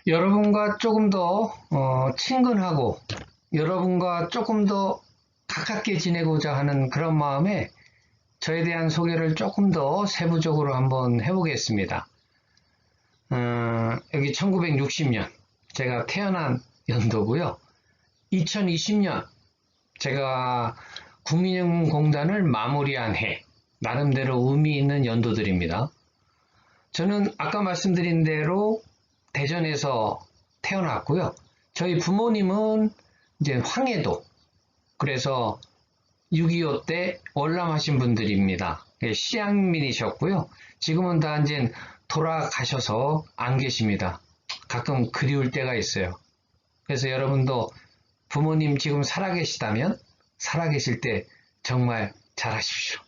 여러분과 조금 더 친근하고 여러분과 조금 더 가깝게 지내고자 하는 그런 마음에 저에 대한 소개를 조금 더 세부적으로 한번 해보겠습니다. 여기 1960년 제가 태어난 연도고요. 2020년 제가 국민연금공단을 마무리한 해, 나름대로 의미 있는 연도들입니다. 저는 아까 말씀드린 대로 대전에서 태어났고요. 저희 부모님은 이제 황해도, 그래서 6.25 때 월남하신 분들입니다. 시향민이셨고요. 지금은 다 이제 돌아가셔서 안 계십니다. 가끔 그리울 때가 있어요. 그래서 여러분도 부모님 지금 살아계시다면 살아계실 때 정말 잘하십시오.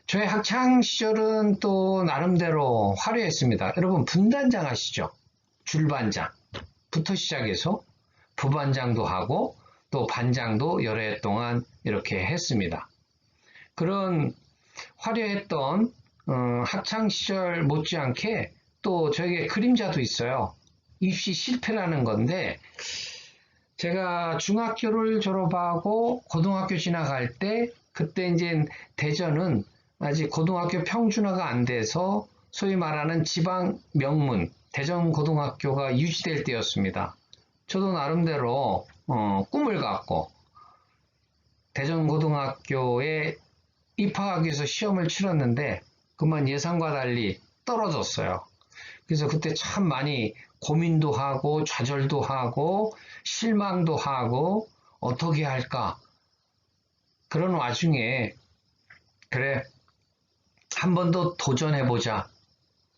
저의 학창 시절은 또 나름대로 화려했습니다. 여러분 분단장 아시죠? 줄반장부터 시작해서 부반장도 하고 또 반장도 여러 해 동안 이렇게 했습니다. 그런 화려했던 학창 시절 못지않게 또 저에게 그림자도 있어요. 입시 실패라는 건데, 제가 중학교를 졸업하고 고등학교 지나갈 때, 그때 이제 대전은 아직 고등학교 평준화가 안 돼서 소위 말하는 지방 명문 대전고등학교가 유지될 때였습니다. 저도 나름대로 꿈을 갖고 대전고등학교에 입학하기 위해서 시험을 치렀는데 그만 예상과 달리 떨어졌어요. 그래서 그때 참 많이 고민도 하고 좌절도 하고 실망도 하고 어떻게 할까, 그런 와중에 그래, 한 번 더 도전해보자.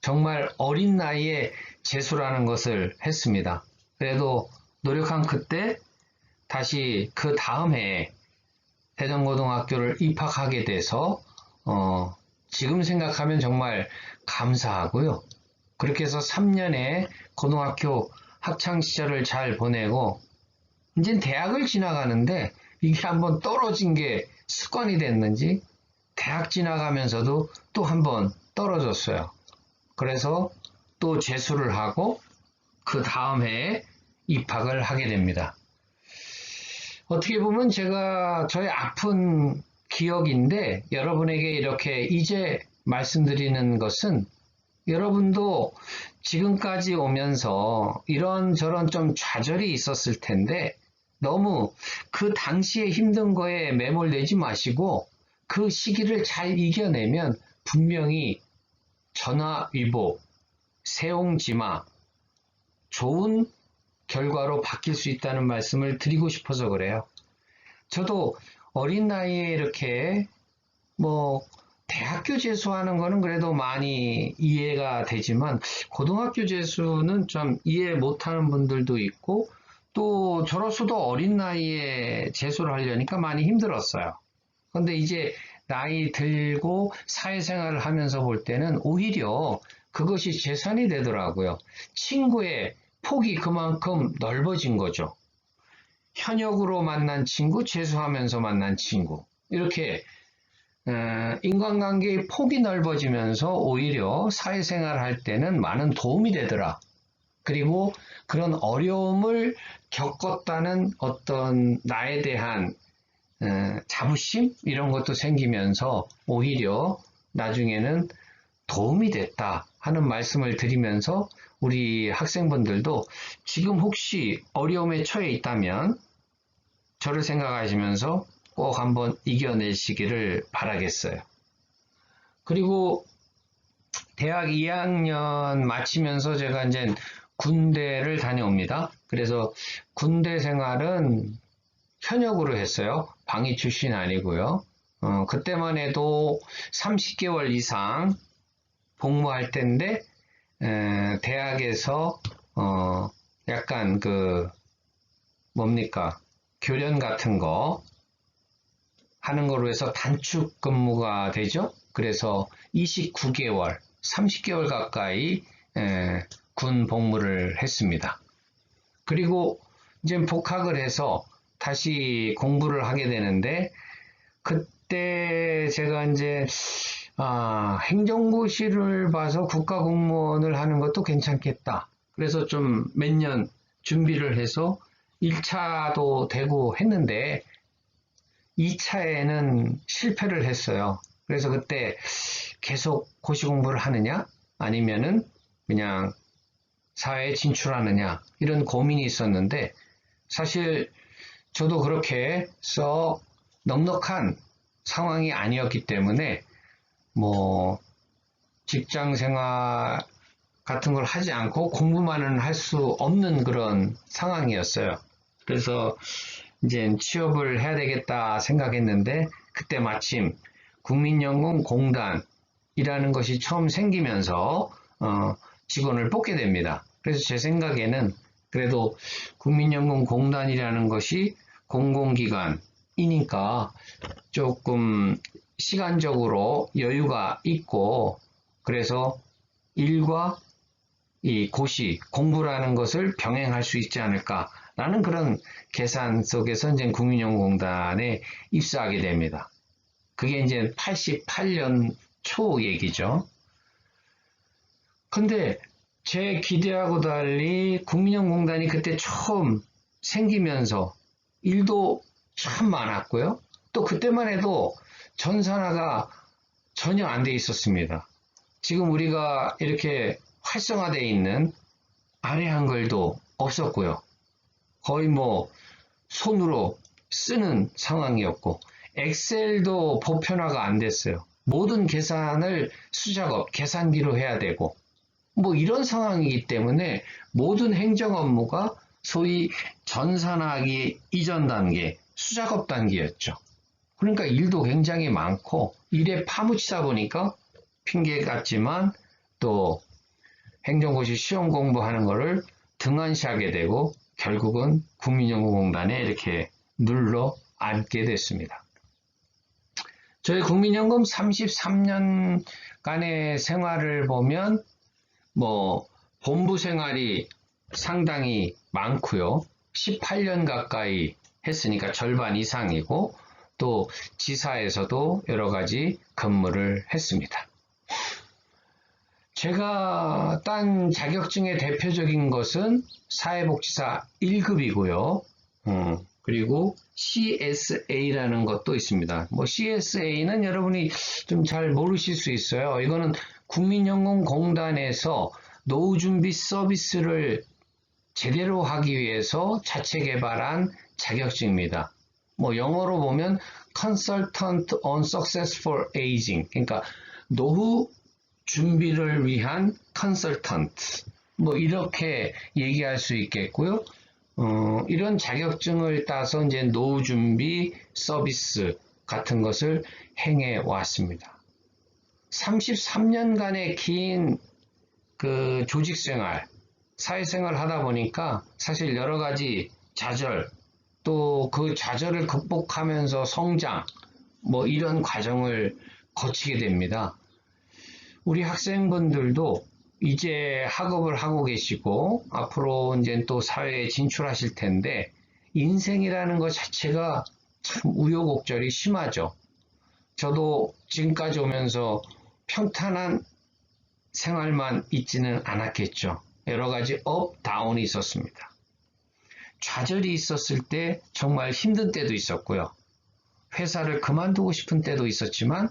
정말 어린 나이에 재수라는 것을 했습니다. 그래도 노력한 그때 다시 그 다음 해에 대전고등학교를 입학하게 돼서 지금 생각하면 정말 감사하고요. 그렇게 해서 3년의 고등학교 학창시절을 잘 보내고 이제 대학을 지나가는데 이게 한번 떨어진 게 습관이 됐는지 대학 지나가면서도 또 한번 떨어졌어요. 그래서 또 재수를 하고 그 다음 해에 입학을 하게 됩니다. 어떻게 보면 제가 저의 아픈 기억인데 여러분에게 이렇게 이제 말씀드리는 것은, 여러분도 지금까지 오면서 이런저런 좀 좌절이 있었을 텐데 너무 그 당시에 힘든 거에 매몰되지 마시고 그 시기를 잘 이겨내면 분명히 전화위복, 세옹지마, 좋은 결과로 바뀔 수 있다는 말씀을 드리고 싶어서 그래요. 저도 어린 나이에 이렇게 대학교 재수하는 거는 그래도 많이 이해가 되지만 고등학교 재수는 좀 이해 못하는 분들도 있고, 또 저로서도 어린 나이에 재수를 하려니까 많이 힘들었어요. 근데 이제 나이 들고 사회생활을 하면서 볼 때는 오히려 그것이 재산이 되더라고요. 친구의 폭이 그만큼 넓어진 거죠. 현역으로 만난 친구, 재수하면서 만난 친구, 이렇게 인간관계의 폭이 넓어지면서 오히려 사회생활 할 때는 많은 도움이 되더라. 그리고 그런 어려움을 겪었다는 어떤 나에 대한 자부심, 이런 것도 생기면서 오히려 나중에는 도움이 됐다 하는 말씀을 드리면서, 우리 학생분들도 지금 혹시 어려움에 처해 있다면 저를 생각하시면서 꼭 한번 이겨내시기를 바라겠어요. 그리고 대학 2학년 마치면서 제가 이제 군대를 다녀옵니다. 그래서 군대 생활은 현역으로 했어요. 방위 출신 아니고요. 그때만 해도 30개월 이상 복무할 때인데 대학에서 약간 교련 같은 거 하는 거로 해서 단축 근무가 되죠. 그래서 29개월, 30개월 가까이 군 복무를 했습니다. 그리고 이제 복학을 해서 다시 공부를 하게 되는데, 그때 제가 이제 행정고시를 봐서 국가공무원을 하는 것도 괜찮겠다 그래서 좀 몇 년 준비를 해서 1차도 되고 했는데 2차에는 실패를 했어요. 그래서 그때 계속 고시 공부를 하느냐 아니면은 그냥 사회에 진출하느냐 이런 고민이 있었는데 사실 저도 그렇게 썩 넉넉한 상황이 아니었기 때문에 뭐 직장 생활 같은 걸 하지 않고 공부만은 할 수 없는 그런 상황이었어요. 그래서 이제 취업을 해야 되겠다 생각했는데 그때 마침 국민연금공단이라는 것이 처음 생기면서 직원을 뽑게 됩니다. 그래서 제 생각에는 그래도 국민연금공단이라는 것이 공공기관이니까 조금 시간적으로 여유가 있고 그래서 일과 이 고시, 공부라는 것을 병행할 수 있지 않을까라는 그런 계산 속에서 이제 국민연금공단에 입사하게 됩니다. 그게 이제 88년 초 얘기죠. 근데 제 기대하고 달리 국민연금공단이 그때 처음 생기면서 일도 참 많았고요. 또 그때만 해도 전산화가 전혀 안 돼 있었습니다. 지금 우리가 이렇게 활성화되어 있는 아래 한글도 없었고요. 거의 뭐 손으로 쓰는 상황이었고 엑셀도 보편화가 안 됐어요. 모든 계산을 수작업, 계산기로 해야 되고 뭐 이런 상황이기 때문에 모든 행정 업무가 소위 전산화하기 이전 단계, 수작업 단계였죠. 그러니까 일도 굉장히 많고 일에 파묻히다 보니까 핑계 같지만 또 행정고시 시험 공부하는 거를 등한시하게 되고 결국은 국민연금공단에 이렇게 눌러 앉게 됐습니다. 저희 국민연금 33년간의 생활을 보면 뭐 본부 생활이 상당히 많고요. 18년 가까이 했으니까 절반 이상이고 또 지사에서도 여러 가지 근무를 했습니다. 제가 딴 자격증의 대표적인 것은 사회복지사 1급이고요. 그리고 CSA라는 것도 있습니다. 뭐 CSA는 여러분이 좀 잘 모르실 수 있어요. 이거는 국민연금공단에서 노후준비 서비스를 제대로 하기 위해서 자체 개발한 자격증입니다. 뭐 영어로 보면 Consultant on Successful Aging, 그러니까 노후 준비를 위한 컨설턴트, 뭐 이렇게 얘기할 수 있겠고요. 이런 자격증을 따서 이제 노후 준비 서비스 같은 것을 행해 왔습니다. 33년간의 긴 그 조직 생활, 사회생활 하다 보니까 사실 여러 가지 좌절, 또 그 좌절을 극복하면서 성장, 뭐 이런 과정을 거치게 됩니다. 우리 학생분들도 이제 학업을 하고 계시고 앞으로 이제 또 사회에 진출하실 텐데 인생이라는 것 자체가 참 우여곡절이 심하죠. 저도 지금까지 오면서 평탄한 생활만 있지는 않았겠죠. 여러 가지 업, 다운이 있었습니다. 좌절이 있었을 때 정말 힘든 때도 있었고요. 회사를 그만두고 싶은 때도 있었지만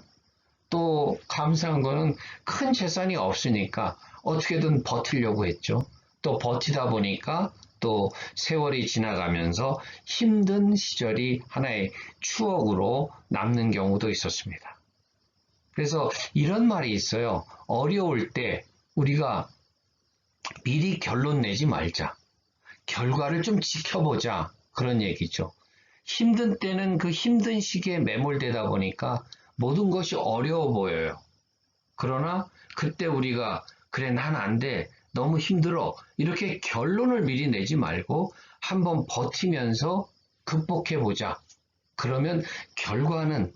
또 감사한 거는 큰 재산이 없으니까 어떻게든 버티려고 했죠. 또 버티다 보니까 또 세월이 지나가면서 힘든 시절이 하나의 추억으로 남는 경우도 있었습니다. 그래서 이런 말이 있어요. 어려울 때 우리가 미리 결론 내지 말자. 결과를 좀 지켜보자. 그런 얘기죠. 힘든 때는 그 힘든 시기에 매몰되다 보니까 모든 것이 어려워 보여요. 그러나 그때 우리가 그래 난 안 돼. 너무 힘들어. 이렇게 결론을 미리 내지 말고 한번 버티면서 극복해 보자. 그러면 결과는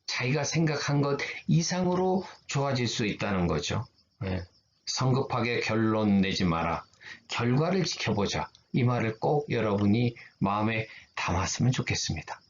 자기가 생각한 것 이상으로 좋아질 수 있다는 거죠. 네. 성급하게 결론 내지 마라. 결과를 지켜보자. 이 말을 꼭 여러분이 마음에 담았으면 좋겠습니다.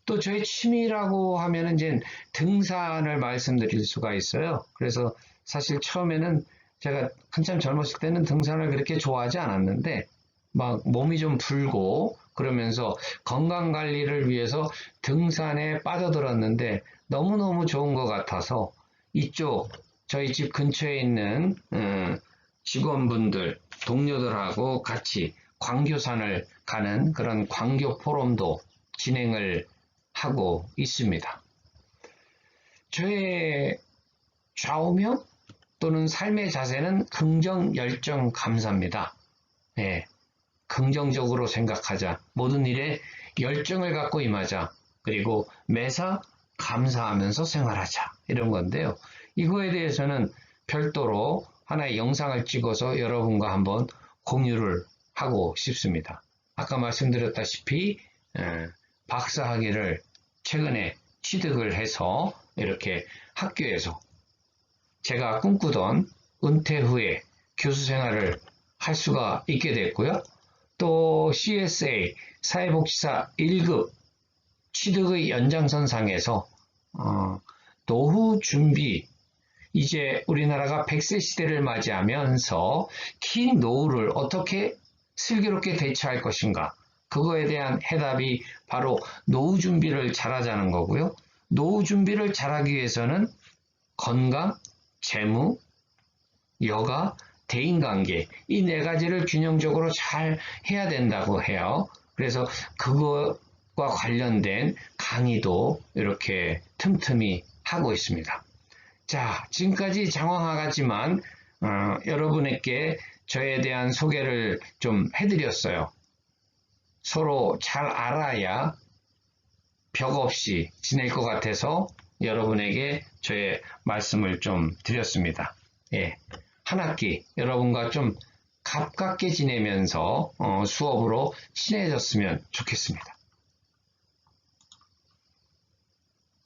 또 저희 취미라고 하면 이제 등산을 말씀드릴 수가 있어요. 그래서 사실 처음에는 제가 한참 젊었을 때는 등산을 그렇게 좋아하지 않았는데 막 몸이 좀 불고 그러면서 건강 관리를 위해서 등산에 빠져들었는데 너무너무 좋은 것 같아서 이쪽 저희 집 근처에 있는 직원분들, 동료들하고 같이 광교산을 가는 그런 광교 포럼도 진행을 하고 있습니다. 저의 좌우명 또는 삶의 자세는 긍정, 열정, 감사입니다. 예, 긍정적으로 생각하자. 모든 일에 열정을 갖고 임하자. 그리고 매사 감사하면서 생활하자. 이런 건데요. 이거에 대해서는 별도로 하나의 영상을 찍어서 여러분과 한번 공유를 하고 싶습니다. 아까 말씀드렸다시피 박사학위를 최근에 취득을 해서 이렇게 학교에서 제가 꿈꾸던 은퇴 후에 교수 생활을 할 수가 있게 됐고요. 또 CSA 사회복지사 1급 취득의 연장선상에서 노후 준비, 이제 우리나라가 100세 시대를 맞이하면서 긴 노후를 어떻게 슬기롭게 대처할 것인가, 그거에 대한 해답이 바로 노후 준비를 잘하자는 거고요. 노후 준비를 잘하기 위해서는 건강, 재무, 여가, 대인관계, 이 네 가지를 균형적으로 잘 해야 된다고 해요. 그래서 그것과 관련된 강의도 이렇게 틈틈이 하고 있습니다. 자, 지금까지 장황하지만 여러분에게 저에 대한 소개를 좀 해드렸어요. 서로 잘 알아야 벽 없이 지낼 것 같아서 여러분에게 저의 말씀을 좀 드렸습니다. 예, 한 학기 여러분과 좀 가깝게 지내면서 수업으로 친해졌으면 좋겠습니다.